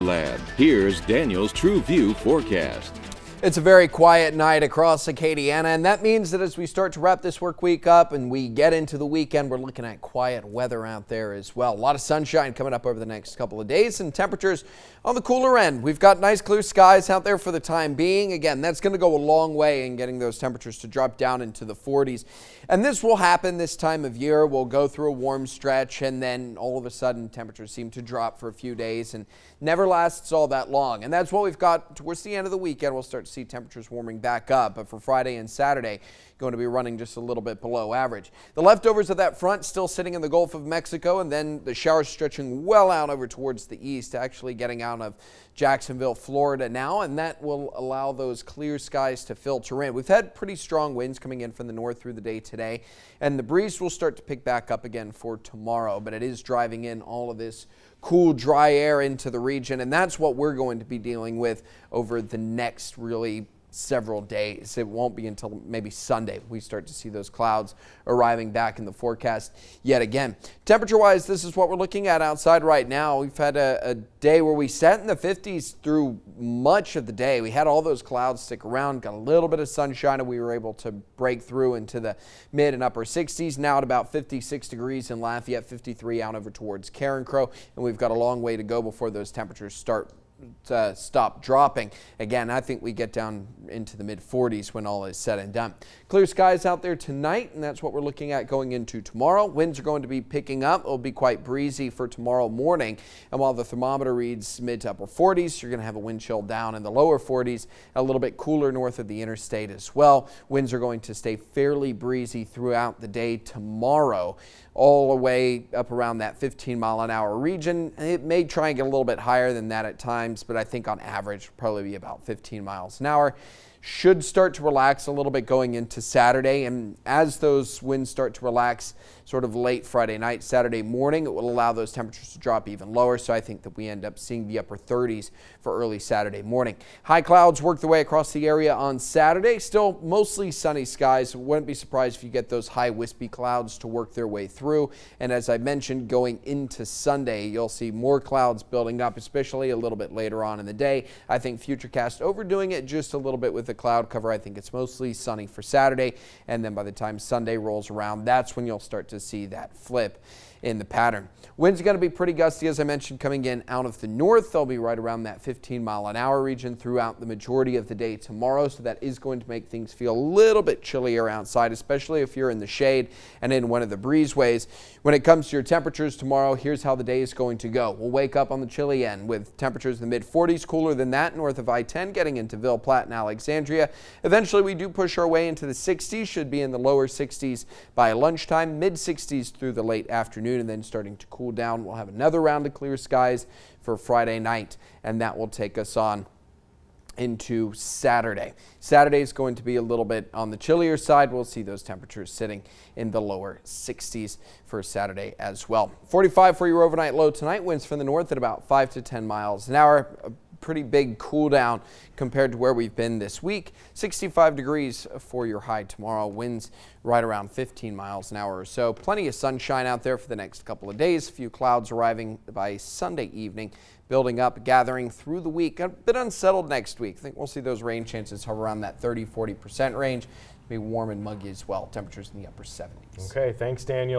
Wonderland. Here's Daniel's True View forecast. It's a very quiet night across Acadiana, and that means that as we start to wrap this work week up and we get into the weekend, we're looking at quiet weather out there as well. A lot of sunshine coming up over the next couple of days and temperatures on the cooler end. We've got nice clear skies out there for the time being. Again, that's going to go a long way in getting those temperatures to drop down into the 40s. And this will happen this time of year. We'll go through a warm stretch and then all of a sudden temperatures seem to drop for a few days and never lasts all that long. And that's what we've got towards the end of the weekend. We'll start to see temperatures warming back up, but for Friday and Saturday, going to be running just a little bit below average. The leftovers of that front still sitting in the Gulf of Mexico, and then the showers stretching well out over towards the east, actually getting out of Jacksonville, Florida now, and that will allow those clear skies to filter in. We've had pretty strong winds coming in from the north through the day today, and the breeze will start to pick back up again for tomorrow, but it is driving in all of this cool, dry air into the region, and that's what we're going to be dealing with over the next really several days. It won't be until maybe Sunday we start to see those clouds arriving back in the forecast yet again. Temperature-wise, this is what we're looking at outside right now. We've had a day where we sat in the 50s through much of the day. We had all those clouds stick around, got a little bit of sunshine, and we were able to break through into the mid and upper 60s. Now at about 56 degrees in Lafayette, 53 out over towards Carencro, and we've got a long way to go before those temperatures stop dropping. Again, I think we get down into the mid 40s when all is said and done. Clear skies out there tonight, and that's what we're looking at going into tomorrow. Winds are going to be picking up. It'll be quite breezy for tomorrow morning, and while the thermometer reads mid to upper 40s, you're going to have a wind chill down in the lower 40s, a little bit cooler north of the interstate as well. Winds are going to stay fairly breezy throughout the day tomorrow, all the way up around that 15-mile-an-hour region. It may try and get a little bit higher than that at times, but I think on average probably be about 15 miles an hour. Should start to relax a little bit going into Saturday, and as those winds start to relax sort of late Friday night, Saturday morning, it will allow those temperatures to drop even lower, so I think that we end up seeing the upper 30s for early Saturday morning. High clouds work their way across the area on Saturday. Still mostly sunny skies. Wouldn't be surprised if you get those high wispy clouds to work their way through, and as I mentioned, going into Sunday, you'll see more clouds building up, especially a little bit later on in the day. I think Futurecast overdoing it just a little bit with the cloud cover. I think it's mostly sunny for Saturday, and then by the time Sunday rolls around, that's when you'll start to see that flip in the pattern. Winds are going to be pretty gusty, as I mentioned, coming in out of the north. They'll be right around that 15-mile-an-hour region throughout the majority of the day tomorrow, so that is going to make things feel a little bit chillier outside, especially if you're in the shade and in one of the breezeways. When it comes to your temperatures tomorrow, here's how the day is going to go. We'll wake up on the chilly end with temperatures in the mid-40s, cooler than that north of I-10, getting into Ville Platte and Alexandria. Eventually, we do push our way into the 60s, should be in the lower 60s by lunchtime, mid-60s through the late afternoon, and then starting to cool down. We'll have another round of clear skies for Friday night, and that will take us on into Saturday. Saturday is going to be a little bit on the chillier side. We'll see those temperatures sitting in the lower 60s for Saturday as well. 45 for your overnight low tonight. Winds from the north at about 5 to 10 miles an hour. A pretty big cool down compared to where we've been this week. 65 degrees for your high tomorrow. Winds right around 15 miles an hour or so. Plenty of sunshine out there for the next couple of days. A few clouds arriving by Sunday evening, building up, gathering through the week. A bit unsettled next week. I think we'll see those rain chances hover around that 30-40% range. Be warm and muggy as well. Temperatures in the upper 70s. Okay, thanks, Daniel.